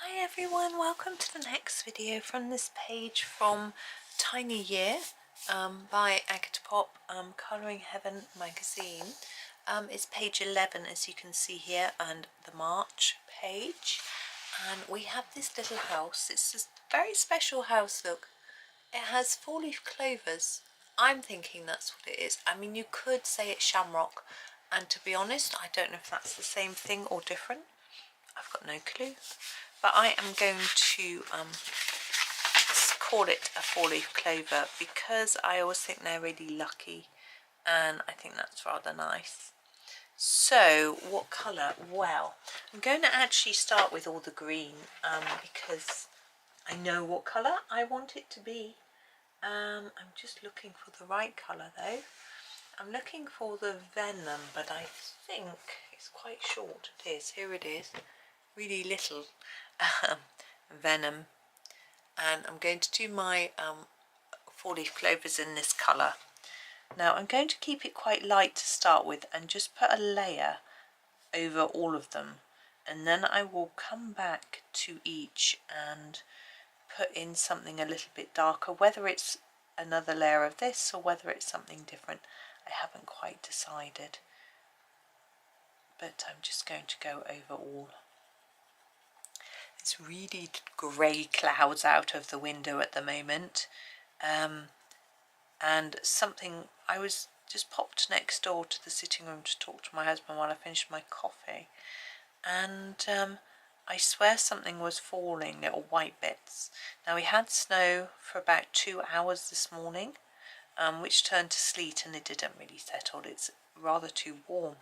Hi everyone, welcome to the next video from this page from Tiny Year by Agotapop, Colouring Heaven magazine. It's page 11 as you can see here, and the March page. And we have this little house. It's a very special house, look. It has 4-leaf clovers. I'm thinking that's what it is. I mean, you could say it's shamrock, and to be honest, I don't know if that's the same thing or different. I've got no clue. But I am going to call it a 4-leaf clover because I always think they're really lucky, and I think that's rather nice. So what colour? Well, I'm going to actually start with all the green because I know what colour I want it to be. I'm just looking for the right colour though. I'm looking for the venom, but I think it's quite short. It is. Here it is. Really little venom. And I'm going to do my 4-leaf clovers in this colour. Now I'm going to keep it quite light to start with and just put a layer over all of them, and then I will come back to each and put in something a little bit darker, whether it's another layer of this or whether it's something different. I haven't quite decided, but I'm just going to go over all. It's really grey clouds out of the window at the moment, and something, I was just popped next door to the sitting room to talk to my husband while I finished my coffee, and I swear something was falling, little white bits. Now we had snow for about 2 hours this morning, which turned to sleet, and it didn't really settle. It's rather too warm.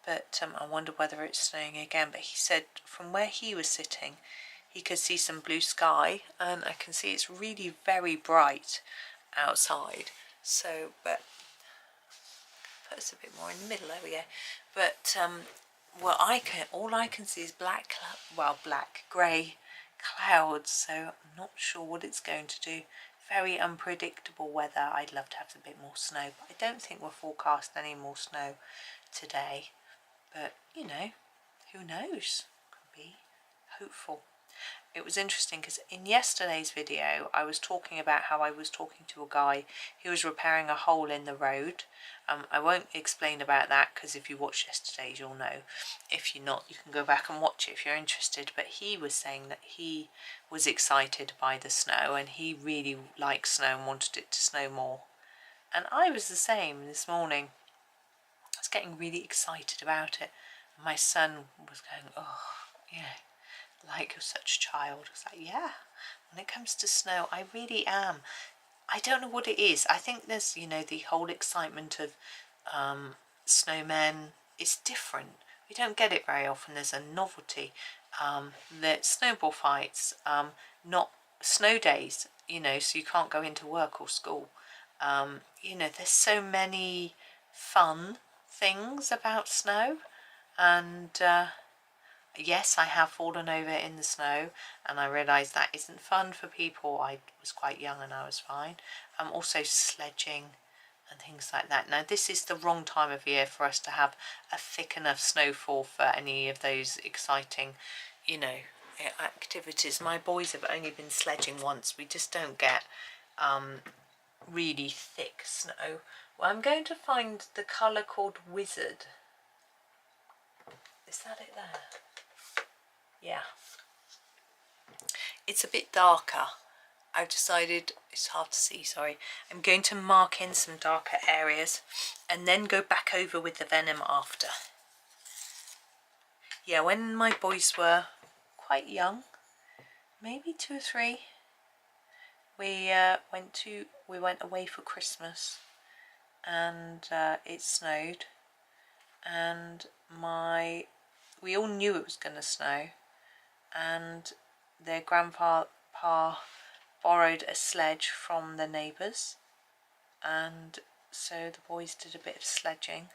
But I wonder whether it's snowing again. But he said from where he was sitting, he could see some blue sky, and I can see it's really very bright outside. So, but put us a bit more in the middle. There we go. But well, all I can see is black, grey clouds. So I'm not sure what it's going to do. Very unpredictable weather. I'd love to have a bit more snow, but I don't think we're forecast any more snow today. But, you know, who knows? Could be hopeful. It was interesting because in yesterday's video I was talking about how I was talking to a guy who was repairing a hole in the road. I won't explain about that because if you watched yesterday's you'll know. If you're not, you can go back and watch it if you're interested. But he was saying that he was excited by the snow and he really likes snow and wanted it to snow more. And I was the same this morning. I was getting really excited about it. My son was going, oh, yeah, like you're such a child. I was like, yeah, when it comes to snow, I really am. I don't know what it is. I think there's, you know, the whole excitement of snowmen is different. We don't get it very often. There's a novelty. The snowball fights, not snow days, you know, so you can't go into work or school. You know, there's so many fun things about snow, and yes, I have fallen over in the snow, and I realise that isn't fun for people. I was quite young and I was fine. Also sledging and things like that. Now this is the wrong time of year for us to have a thick enough snowfall for any of those exciting, you know, activities. My boys have only been sledging once. We just don't get really thick snow. Well, I'm going to find the colour called Wizard. Is that it there? Yeah. It's a bit darker. I've decided, it's hard to see, sorry. I'm going to mark in some darker areas and then go back over with the venom after. Yeah, when my boys were quite young, maybe 2 or 3, we went away for Christmas, and it snowed, and we all knew it was going to snow, and their grandpa borrowed a sledge from the neighbours, and so the boys did a bit of sledging.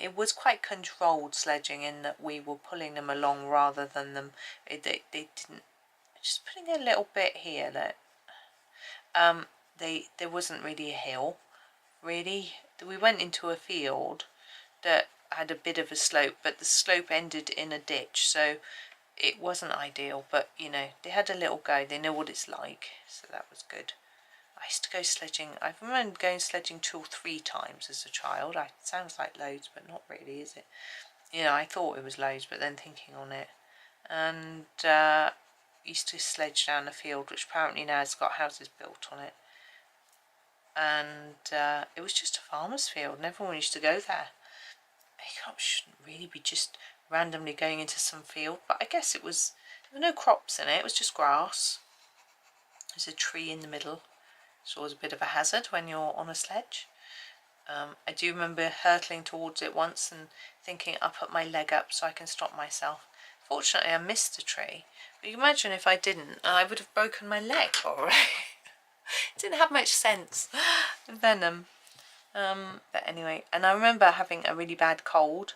It was quite controlled sledging in that we were pulling them along rather than them, they didn't, just putting a little bit here that there wasn't really a hill, really. We went into a field that had a bit of a slope, but the slope ended in a ditch, so it wasn't ideal, but you know, they had a little go, they know what it's like, so that was good. I used to go sledging. I remember going sledging 2 or 3 times as a child. It sounds like loads, but not really, is it? You know, I thought it was loads, but then thinking on it. And used to sledge down a field, which apparently now has got houses built on it. And it was just a farmer's field, and everyone used to go there. You shouldn't really be just randomly going into some field, but I guess there were no crops in it. It was just grass. There's a tree in the middle. It's always a bit of a hazard when you're on a sledge. I do remember hurtling towards it once and thinking I'll put my leg up so I can stop myself. Fortunately, I missed the tree. But you imagine if I didn't, I would have broken my leg already. It didn't have much sense. Venom. But anyway, and I remember having a really bad cold,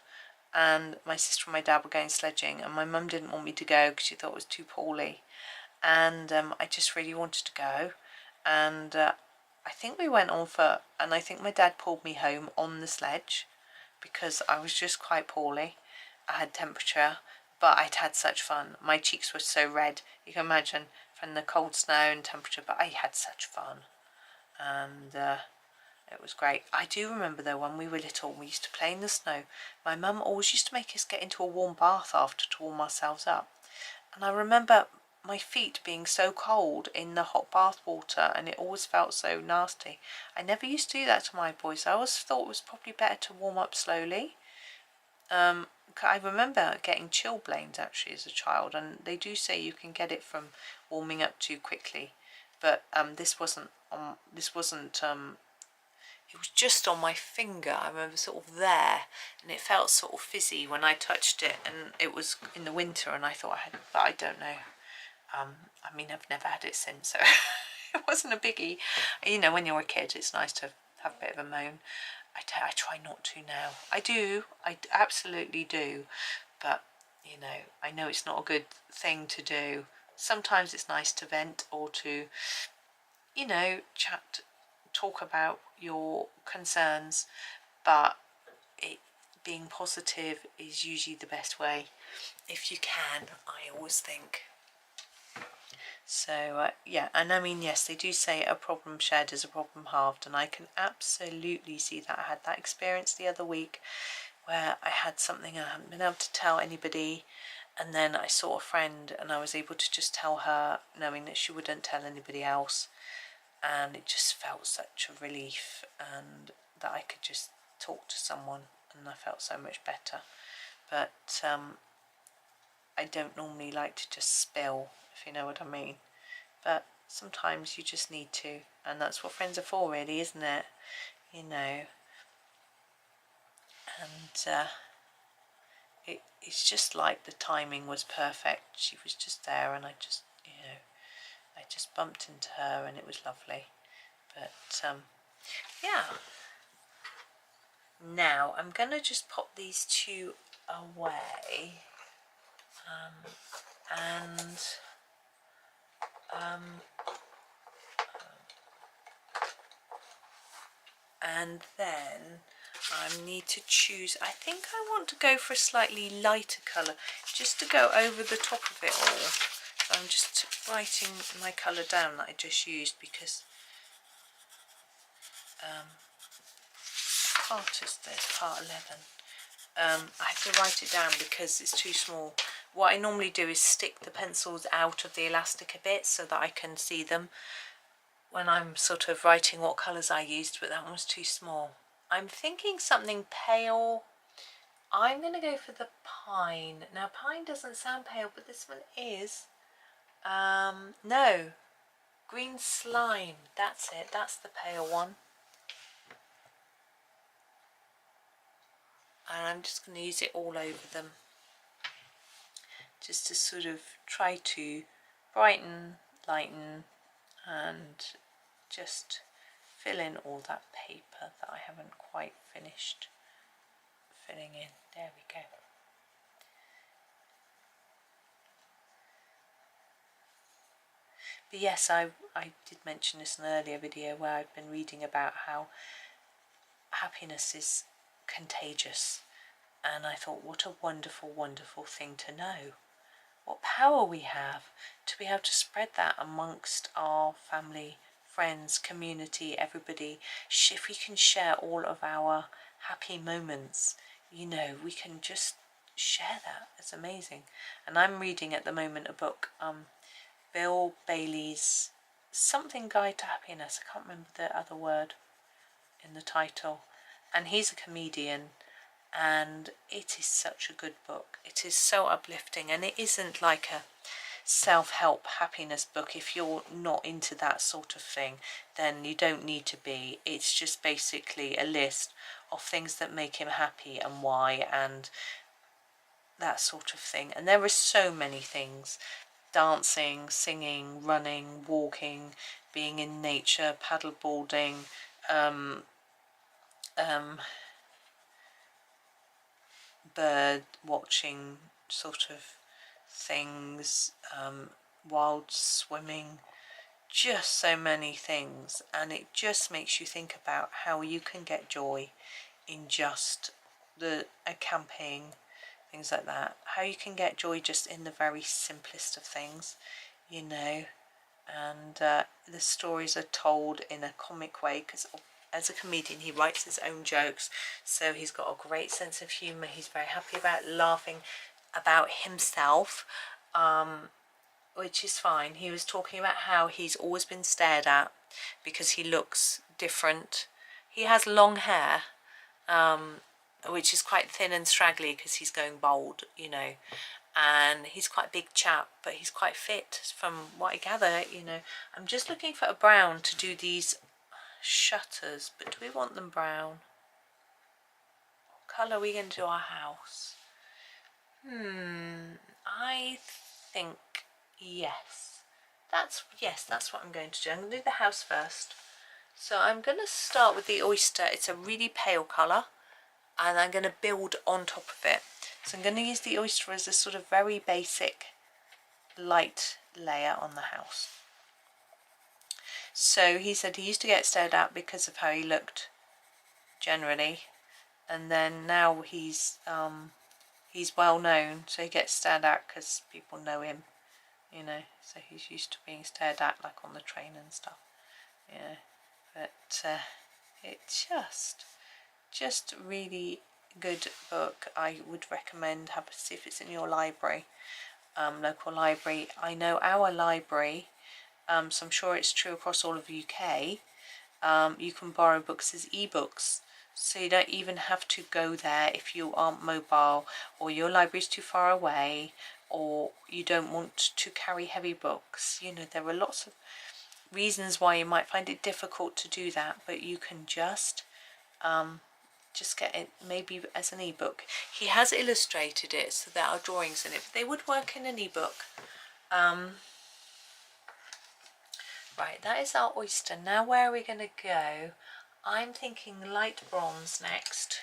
and my sister and my dad were going sledging, and my mum didn't want me to go because she thought it was too poorly, and I just really wanted to go, and I think we went on and I think my dad pulled me home on the sledge because I was just quite poorly. I had temperature, but I'd had such fun. My cheeks were so red, you can imagine, from the cold snow and temperature, but I had such fun, and it was great. I do remember though, when we were little, we used to play in the snow. My mum always used to make us get into a warm bath after to warm ourselves up. And I remember my feet being so cold in the hot bath water, and it always felt so nasty. I never used to do that to my boys. I always thought it was probably better to warm up slowly. I remember getting chilblains actually as a child, and they do say you can get it from warming up too quickly. But this wasn't. It was just on my finger. I remember sort of there, and it felt sort of fizzy when I touched it, and it was in the winter, and I thought I had, but I don't know. I mean, I've never had it since, so it wasn't a biggie. You know, when you're a kid, it's nice to have a bit of a moan. I try not to now. I absolutely do, but you know, I know it's not a good thing to do. Sometimes it's nice to vent or to, you know, talk about your concerns, but being positive is usually the best way, if you can, I always think. So yeah, and I mean, yes, they do say a problem shared is a problem halved, and I can absolutely see that. I had that experience the other week where I had something I hadn't been able to tell anybody, and then I saw a friend and I was able to just tell her, knowing that she wouldn't tell anybody else, and it just felt such a relief, and that I could just talk to someone, and I felt so much better. But I don't normally like to just spill, if you know what I mean, but sometimes you just need to, and that's what friends are for, really, isn't it? You know, and it's just like the timing was perfect. She was just there, and I just, you know, I just bumped into her, and it was lovely. But yeah, now I'm gonna just pop these two away, and then I need to choose. I think I want to go for a slightly lighter colour, just to go over the top of it all. So I'm just writing my colour down that I just used, because what part is this? Part 11. I have to write it down because it's too small. What I normally do is stick the pencils out of the elastic a bit so that I can see them when I'm sort of writing what colours I used, but that one was too small. I'm thinking something pale. I'm going to go for the pine. Now, pine doesn't sound pale, but this one is. No, green slime. That's it. That's the pale one. And I'm just going to use it all over them, just to sort of try to brighten, lighten, and just fill in all that paper that I haven't quite finished filling in. There we go. But yes, I did mention this in an earlier video where I've been reading about how happiness is contagious, and I thought, what a wonderful, wonderful thing to know. what power we have to be able to spread that amongst our family, friends, community, everybody. If we can share all of our happy moments, you know, we can just share that. It's amazing. And I'm reading at the moment a book, Bill Bailey's something Guide to Happiness. I can't remember the other word in the title. And he's a comedian, and it is such a good book. It is so uplifting, and it isn't like a self-help happiness book. If you're not into that sort of thing, then you don't need to be. It's just basically a list of things that make him happy and why, and that sort of thing. And there are so many things: dancing, singing, running, walking, being in nature, paddleboarding, bird watching sort of things, wild swimming, just so many things. And it just makes you think about how you can get joy in just the camping, things like that, how you can get joy just in the very simplest of things, you know. And the stories are told in a comic way, because as a comedian he writes his own jokes, so he's got a great sense of humour. He's very happy about laughing about himself, which is fine. He was talking about how he's always been stared at because he looks different. He has long hair, which is quite thin and straggly because he's going bald, you know. And he's quite a big chap, but he's quite fit from what I gather, you know. I'm just looking for a brown to do these shutters, but do we want them brown? What colour are we going to do our house? I think yes. That's what I'm going to do. I'm going to do the house first. So I'm going to start with the oyster. It's a really pale colour, and I'm going to build on top of it. So I'm going to use the oyster as a sort of very basic light layer on the house. So he said he used to get stared at because of how he looked generally, and then now he's well known, so he gets stared at because people know him, you know. So he's used to being stared at, like on the train and stuff, you know. But it's just really good book. I would recommend see if it's in your library, local library. I know our library, so I'm sure it's true across all of the UK. You can borrow books as ebooks, so you don't even have to go there if you aren't mobile, or your library's too far away, or you don't want to carry heavy books. You know, there are lots of reasons why you might find it difficult to do that, but you can just get it maybe as an ebook. He has illustrated it, so there are drawings in it, but they would work in an ebook. Right, that is our oyster. Now where are we going to go? I'm thinking light bronze next.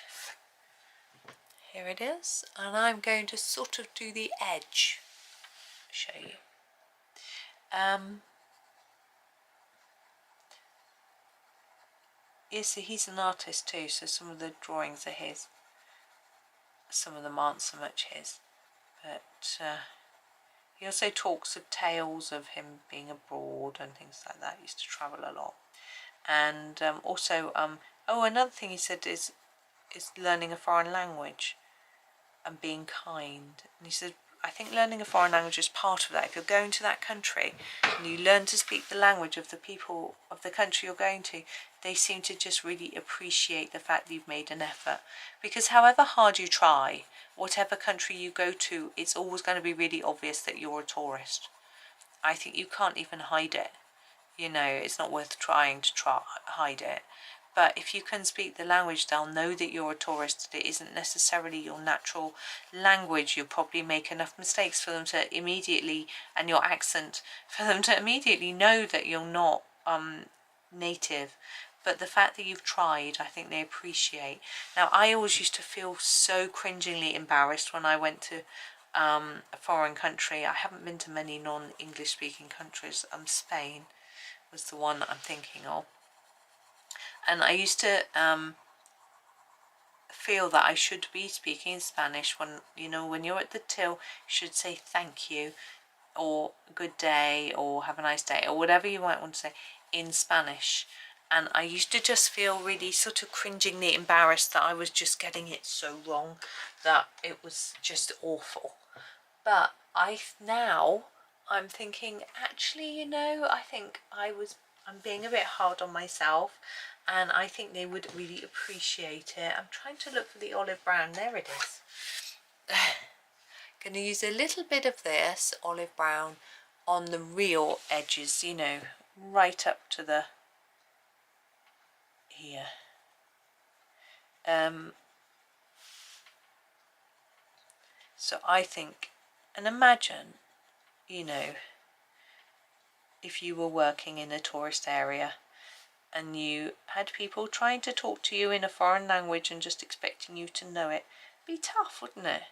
Here it is, and I'm going to sort of do the edge. Show you. Yes, so he's an artist too, so some of the drawings are his. Some of them aren't so much his, but he also talks of tales of him being abroad and things like that. He used to travel a lot. And also, another thing he said is learning a foreign language and being kind. And he said, I think learning a foreign language is part of that. If you're going to that country and you learn to speak the language of the people of the country you're going to, they seem to just really appreciate the fact that you've made an effort. Because however hard you try, whatever country you go to, it's always going to be really obvious that you're a tourist. I think you can't even hide it. You know, it's not worth trying to hide it. But if you can speak the language, they'll know that you're a tourist, that it isn't necessarily your natural language. You'll probably make enough mistakes for them to immediately, and your accent, for them to immediately know that you're not native. But the fact that you've tried, I think they appreciate. Now, I always used to feel so cringingly embarrassed when I went to a foreign country. I haven't been to many non-English speaking countries. Spain was the one I'm thinking of. And I used to feel that I should be speaking Spanish. When when you're at the till, you should say thank you or good day or have a nice day or whatever you might want to say in Spanish. And I used to just feel really sort of cringingly embarrassed that I was just getting it so wrong, that it was just awful. But I'm thinking, actually, I think I'm being a bit hard on myself, and I think they would really appreciate it. I'm trying to look for the olive brown. There it is. Going to use a little bit of this olive brown on the real edges, right up to the here. So I think, and imagine, if you were working in a tourist area and you had people trying to talk to you in a foreign language and just expecting you to know it, it'd be tough, wouldn't it?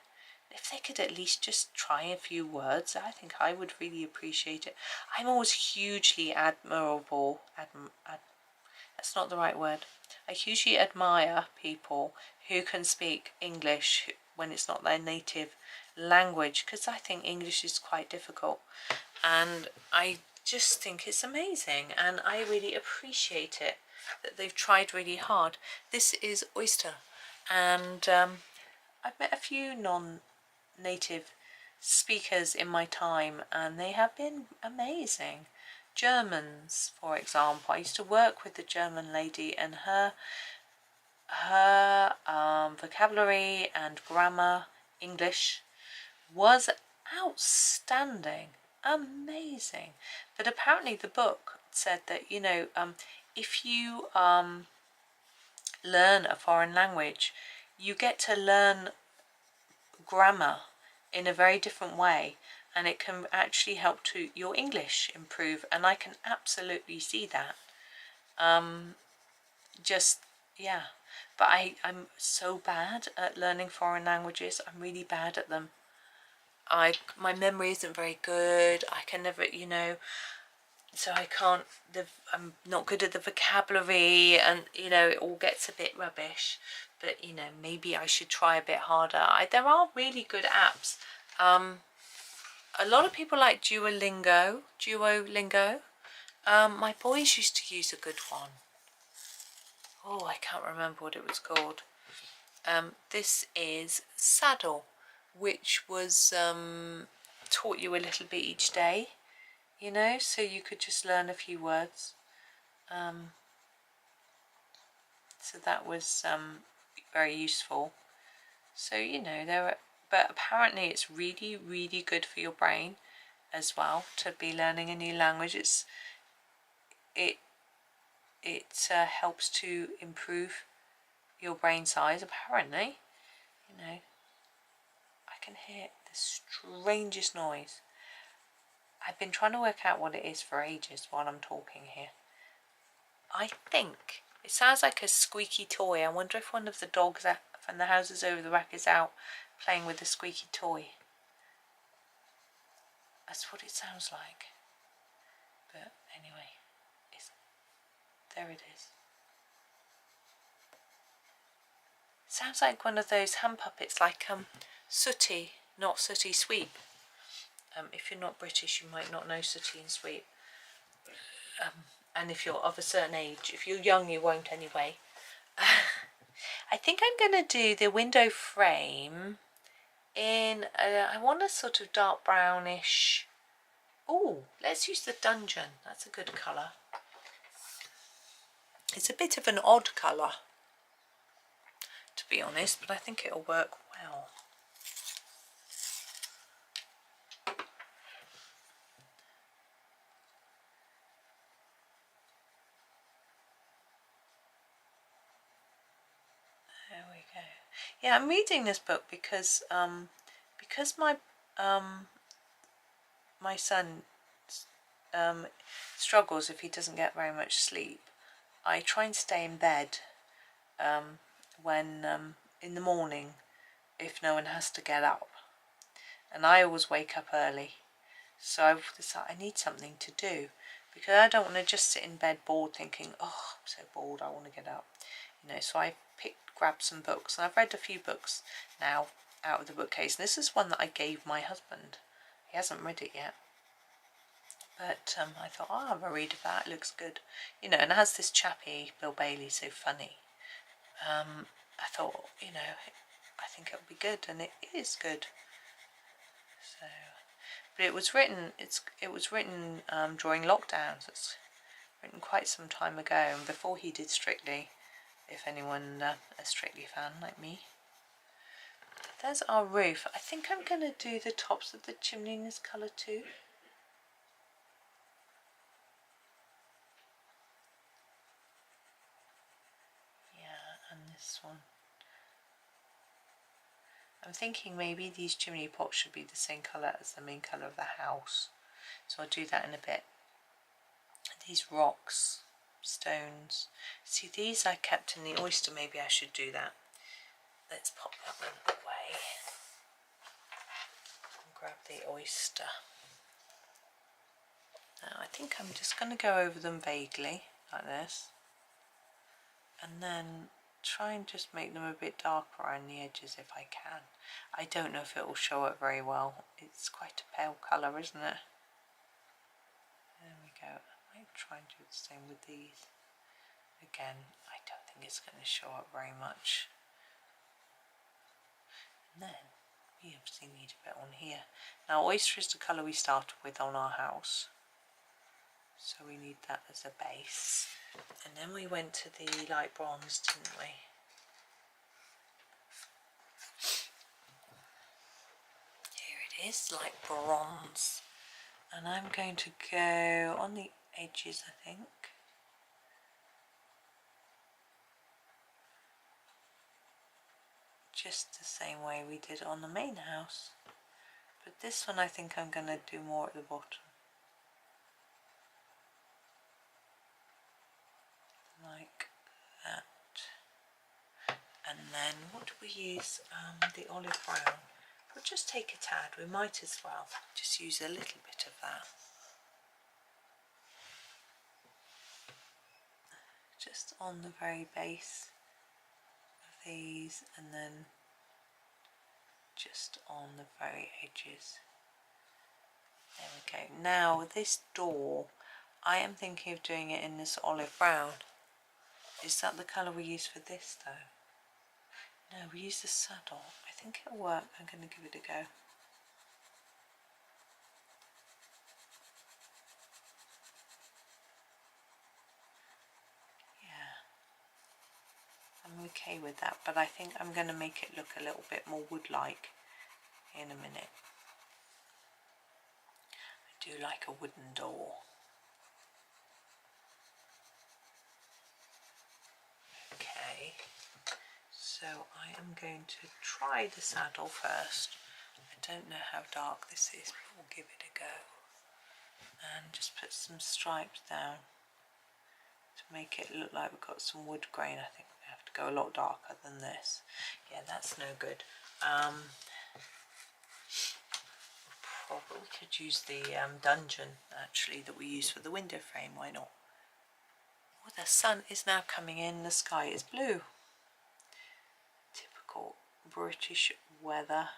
If they could at least just try a few words, I think I would really appreciate it. I'm always hugely that's not the right word. I hugely admire people who can speak English when it's not their native language, because I think English is quite difficult, and I just think it's amazing, and I really appreciate it that they've tried really hard. This is oyster, and I've met a few non-native speakers in my time, and they have been amazing. Germans, for example, I used to work with the German lady, and her vocabulary and grammar English was outstanding, amazing. But apparently the book said that if you learn a foreign language, you get to learn grammar in a very different way, and it can actually help to your English improve, and I can absolutely see that. But I'm so bad at learning foreign languages. I'm really bad at them. My memory isn't very good. I can never, so I can't, I'm not good at the vocabulary, and it all gets a bit rubbish. But maybe I should try a bit harder. There are really good apps. A lot of people like Duolingo. My boys used to use a good one. Oh, I can't remember what it was called. This is Saddle, which was taught you a little bit each day, so you could just learn a few words. So that was very useful. So but apparently it's really, really good for your brain as well to be learning a new language. It helps to improve your brain size, apparently. I can hear the strangest noise. I've been trying to work out what it is for ages while I'm talking here. I think it sounds like a squeaky toy. I wonder if one of the dogs from the houses over the rack is out playing with a squeaky toy. That's what it sounds like. But anyway, there it is. Sounds like one of those hand puppets, like Sooty, not Sooty Sweep. If you're not British, you might not know Sooty and Sweep. And if you're of a certain age, if you're young, you won't anyway. I think I'm going to do the window frame in, I want a sort of dark brownish. Oh, let's use the Dungeon. That's a good colour. It's a bit of an odd colour, to be honest, but I think it'll work well. There we go. Yeah, I'm reading this book because my my son struggles if he doesn't get very much sleep. I try and stay in bed when in the morning, if no one has to get up, and I always wake up early, so I've decided I need something to do, because I don't want to just sit in bed bored thinking, oh, I'm so bored, I want to get up, so I grab some books, and I've read a few books now out of the bookcase, and this is one that I gave my husband. He hasn't read it yet, but I thought, oh, I'll have a read of that, it looks good, you know, and it has this chappie, Bill Bailey, so funny. I thought, you know, I think it'll be good, and it is good. So, but it was written, it was written during lockdowns. It's written quite some time ago, and before he did Strictly, if anyone a Strictly fan like me. There's our roof. I think I'm going to do the tops of the chimney in this colour too. Yeah, and this one. I'm thinking maybe these chimney pots should be the same colour as the main colour of the house. So I'll do that in a bit. These rocks, stones. See, these I kept in the oyster. Maybe I should do that. Let's pop that one away. And grab the oyster. Now I think I'm just going to go over them vaguely, like this. And then try and just make them a bit darker around the edges if I can. I don't know if it will show up very well. It's quite a pale colour, isn't it? There we go. I might try and do the same with these. Again, I don't think it's going to show up very much. And then we obviously need a bit on here. Now oyster is the colour we started with on our house, so we need that as a base. And then we went to the light bronze, didn't we? Here it is, light bronze. And I'm going to go on the edges, I think. Just the same way we did on the main house. But this one I think I'm going to do more at the bottom. Like that. And then what do we use? The olive brown. We'll just take a tad, we might as well just use a little bit of that. Just on the very base of these, and then just on the very edges. There we go. Now this door, I am thinking of doing it in this olive brown. Is that the colour we use for this though? No, we use the saddle. I think it'll work. I'm going to give it a go. Yeah, I'm okay with that, but I think I'm going to make it look a little bit more wood-like in a minute. I do like a wooden door. Okay. So I am going to try the saddle first. I don't know how dark this is, but we'll give it a go. And just put some stripes down to make it look like we've got some wood grain. I think we have to go a lot darker than this. Yeah, that's no good. Probably could use the dungeon actually that we use for the window frame. Why not? Oh, the sun is now coming in. The sky is blue. Typical British weather.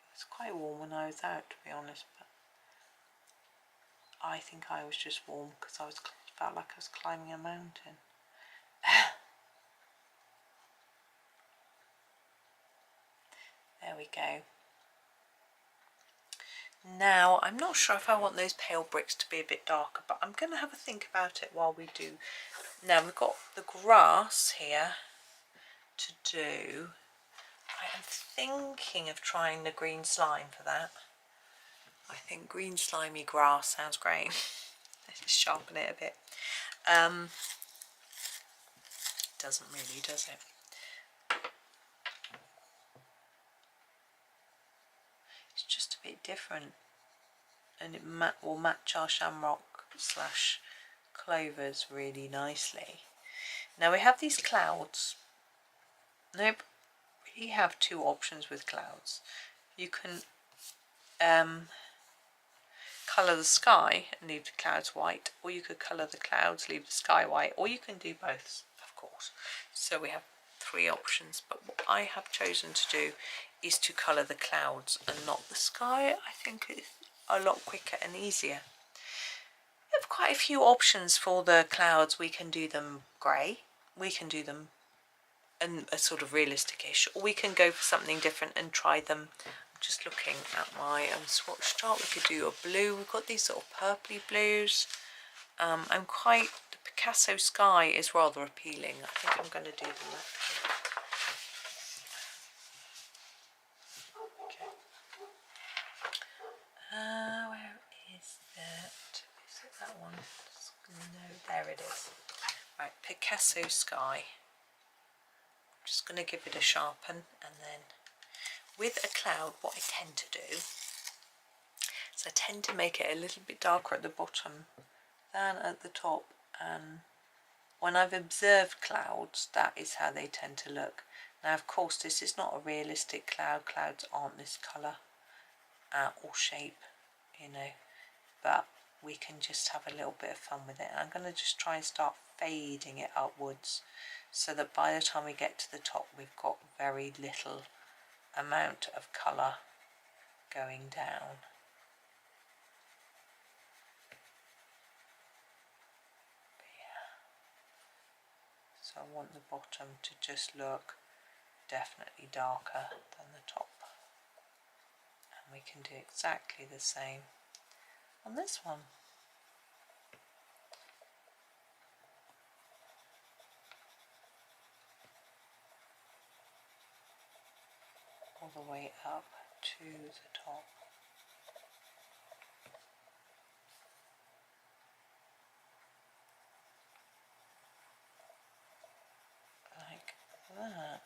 It was quite warm when I was out, to be honest, but I think I was just warm because I felt like I was climbing a mountain. There we go. Now, I'm not sure if I want those pale bricks to be a bit darker, but I'm going to have a think about it while we do. Now, we've got the grass here to do. I am thinking of trying the green slime for that. I think green slimy grass sounds great. Let's just sharpen it a bit. Doesn't really, does it? It's just a bit different, and it will match our shamrock / clovers really nicely. Now we have these clouds. Nope, we have two options with clouds. You can colour the sky and leave the clouds white, or you could colour the clouds, leave the sky white, or you can do both, of course. So we have 3 options, but what I have chosen to do is to colour the clouds and not the sky. I think it's a lot quicker and easier. We have quite a few options for the clouds. We can do them grey, we can do them in a sort of realistic-ish, or we can go for something different and try them. I'm just looking at my swatch chart. We could do a blue. We've got these sort of purpley blues. The Picasso sky is rather appealing. I think I'm going to do them that way. Okay. Where is that? Is it that one? No, there it is. Right, Picasso sky. I'm just going to give it a sharpen, and then with a cloud, what I tend to do is I tend to make it a little bit darker at the bottom than at the top, and when I've observed clouds, that is how they tend to look. Now, of course, this is not a realistic cloud. Clouds aren't this colour or shape, you know, but we can just have a little bit of fun with it. And I'm going to just try and start fading it upwards so that by the time we get to the top, we've got very little amount of colour going down. So I want the bottom to just look definitely darker than the top. And we can do exactly the same on this one. All the way up to the top. Like that.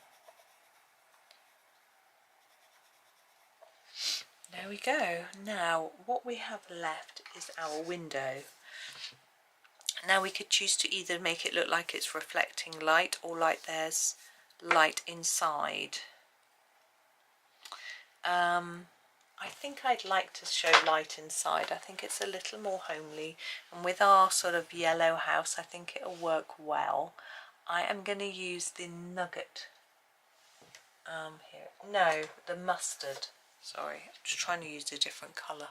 There we go. Now what we have left is our window. Now we could choose to either make it look like it's reflecting light, or like there's light inside. I think I'd like to show light inside. I think it's a little more homely, and with our sort of yellow house I think it'll work well. I am going to use the nugget here. No, the mustard. Sorry, I'm just trying to use a different colour.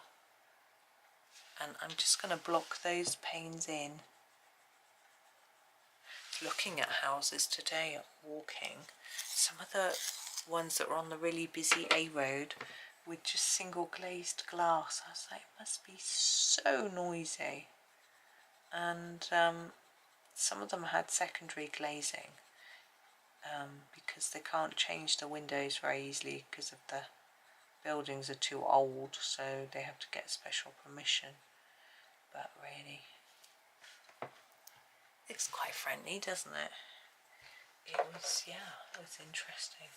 And I'm just going to block those panes in. Looking at houses today, walking, some of the ones that were on the really busy A road with just single glazed glass, I was like, it must be so noisy. And some of them had secondary glazing because they can't change the windows very easily because of the buildings are too old, so they have to get special permission. But really, it's quite friendly, doesn't it? It was interesting.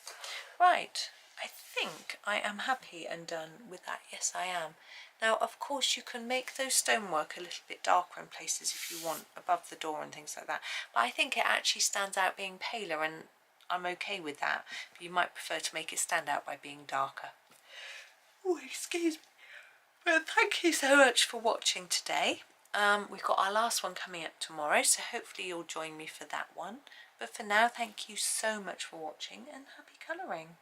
Right, I think I am happy and done with that. Yes, I am. Now, of course, you can make those stonework a little bit darker in places if you want, above the door and things like that. But I think it actually stands out being paler, and I'm okay with that. But you might prefer to make it stand out by being darker. Oh, excuse me. But thank you so much for watching today. We've got our last one coming up tomorrow, so hopefully you'll join me for that one. But for now, thank you so much for watching, and happy colouring.